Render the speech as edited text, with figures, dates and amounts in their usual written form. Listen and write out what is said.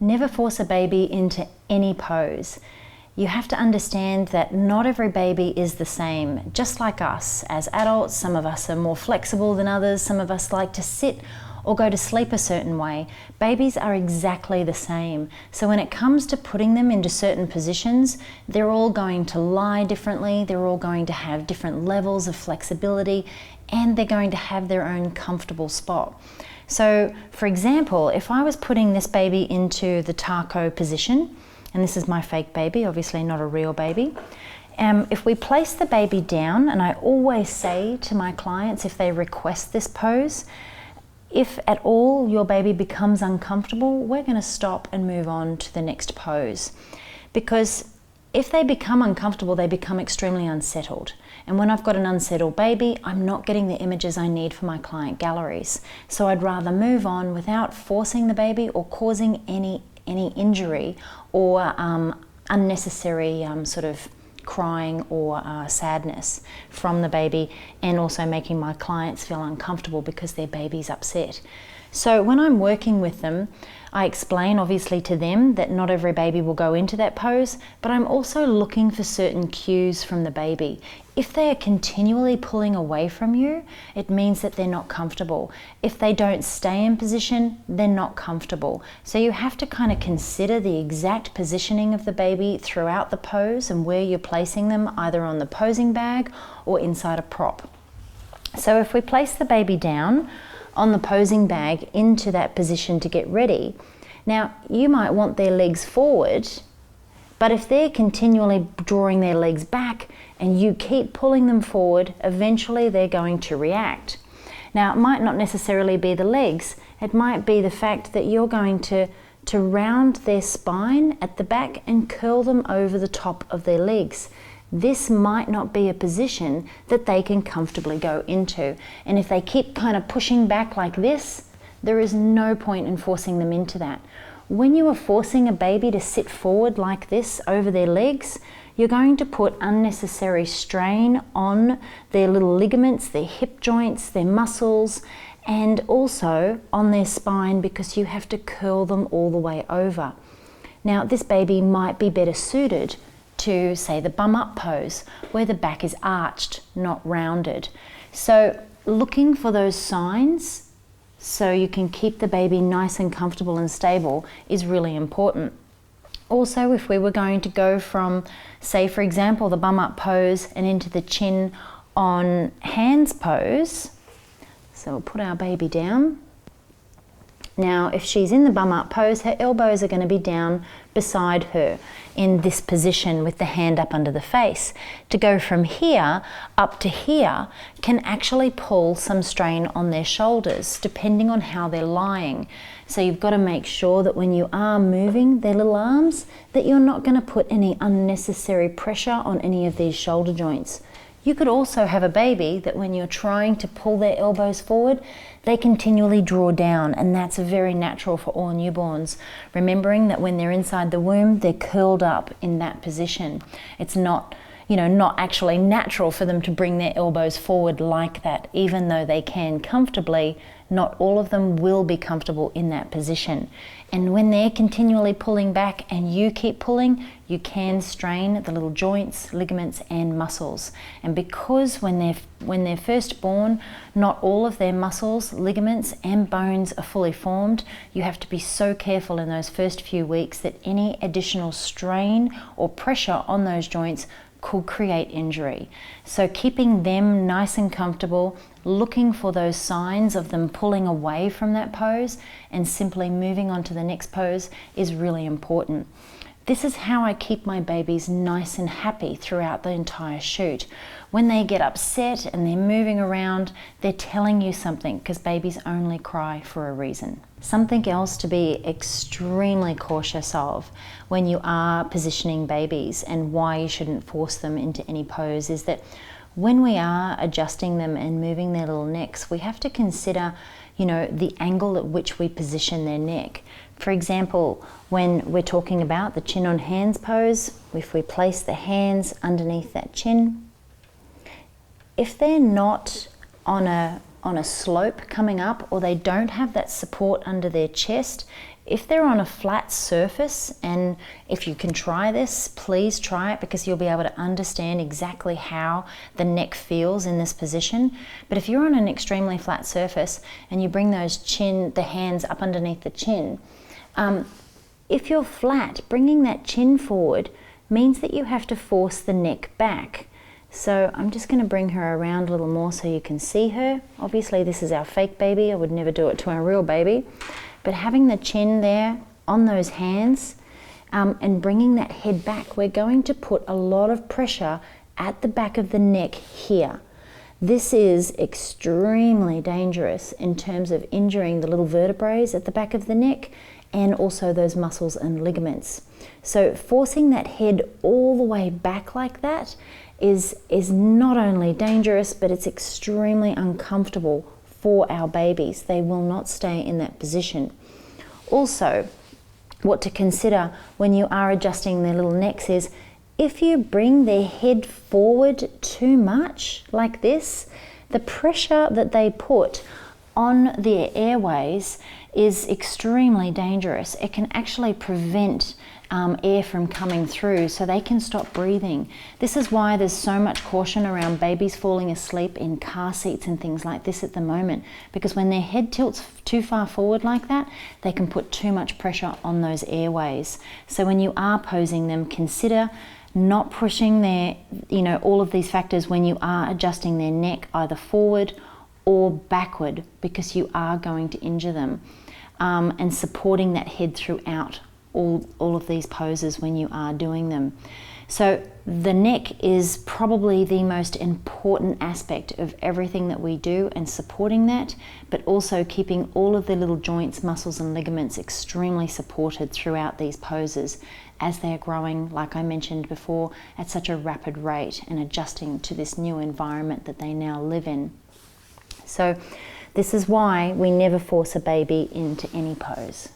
Never force a baby into any pose. You have to understand that not every baby is the same. Just like us as adults, some of us are more flexible than others, some of us like to sit or go to sleep a certain way. Babies are exactly the same. So when it comes to putting them into certain positions, they're all going to lie differently, they're all going to have different levels of flexibility, and they're going to have their own comfortable spot. So for example, if I was putting this baby into the taco position, and this is my fake baby, obviously not a real baby. If we place the baby down, and I always say to my clients if they request this pose, if at all your baby becomes uncomfortable, we're going to stop and move on to the next pose. Because if they become uncomfortable, they become extremely unsettled. And when I've got an unsettled baby, I'm not getting the images I need for my client galleries. So I'd rather move on without forcing the baby or causing any injury or unnecessary sort of crying or sadness from the baby, and also making my clients feel uncomfortable because their baby's upset. So when I'm working with them, I explain obviously to them that not every baby will go into that pose, but I'm also looking for certain cues from the baby. If they are continually pulling away from you, it means that they're not comfortable. If they don't stay in position, they're not comfortable. So you have to kind of consider the exact positioning of the baby throughout the pose and where you're placing them, either on the posing bag or inside a prop. So if we place the baby down on the posing bag into that position to get ready, now you might want their legs forward, but if they're continually drawing their legs back and you keep pulling them forward, eventually they're going to react. Now it might not necessarily be the legs, it might be the fact that you're going to round their spine at the back and curl them over the top of their legs. This might not be a position that they can comfortably go into. And if they keep kind of pushing back like this, there is no point in forcing them into that. When you are forcing a baby to sit forward like this over their legs, you're going to put unnecessary strain on their little ligaments, their hip joints, their muscles, and also on their spine, because you have to curl them all the way over. Now, this baby might be better suited to, say, the bum up pose, where the back is arched, not rounded. So looking for those signs so you can keep the baby nice and comfortable and stable is really important. Also, if we were going to go from, say, for example, the bum up pose and into the chin on hands pose, so we'll put our baby down. Now, if she's in the bum up pose, her elbows are going to be down beside her in this position with the hand up under the face. To go from here up to here can actually pull some strain on their shoulders, depending on how they're lying. So you've got to make sure that when you are moving their little arms, that you're not going to put any unnecessary pressure on any of these shoulder joints. You could also have a baby that when you're trying to pull their elbows forward, they continually draw down, and that's very natural for all newborns. Remembering that when they're inside the womb, they're curled up in that position. It's not actually natural for them to bring their elbows forward like that, even though they can comfortably. Not all of them will be comfortable in that position. And when they're continually pulling back and you keep pulling, you can strain the little joints, ligaments and muscles. And because when they're first born, not all of their muscles, ligaments and bones are fully formed, you have to be so careful in those first few weeks that any additional strain or pressure on those joints could create injury. So keeping them nice and comfortable, looking for those signs of them pulling away from that pose and simply moving on to the next pose is really important. This is how I keep my babies nice and happy throughout the entire shoot. When they get upset and they're moving around, they're telling you something, because babies only cry for a reason. Something else to be extremely cautious of when you are positioning babies, and why you shouldn't force them into any pose, is that when we are adjusting them and moving their little necks, we have to consider, the angle at which we position their neck. For example, when we're talking about the chin on hands pose, if we place the hands underneath that chin, if they're not on a slope coming up, or they don't have that support under their chest, If they're on a flat surface, and if you can try this, please try it, because you'll be able to understand exactly how the neck feels in this position. But if you're on an extremely flat surface and you bring the hands up underneath the chin, if you're flat, bringing that chin forward means that you have to force the neck back. So I'm just going to bring her around a little more so you can see her. Obviously this is our fake baby, I would never do it to our real baby. But having the chin there on those hands and bringing that head back, we're going to put a lot of pressure at the back of the neck here. This is extremely dangerous in terms of injuring the little vertebrae at the back of the neck and also those muscles and ligaments. So forcing that head all the way back like that is not only dangerous, but it's extremely uncomfortable for our babies. They will not stay in that position. Also, what to consider when you are adjusting their little necks is if you bring their head forward too much like this, the pressure that they put on their airways is extremely dangerous. It can actually prevent air from coming through, so they can stop breathing. This is why there's so much caution around babies falling asleep in car seats and things like this at the moment, because when their head tilts too far forward like that, they can put too much pressure on those airways. So when you are posing them, consider not pushing their, all of these factors when you are adjusting their neck either forward or backward, because you are going to injure them, and supporting that head throughout all of these poses when you are doing them. So the neck is probably the most important aspect of everything that we do, and supporting that, but also keeping all of the little joints, muscles and ligaments extremely supported throughout these poses as they're growing, like I mentioned before, at such a rapid rate and adjusting to this new environment that they now live in. So this is why we never force a baby into any pose.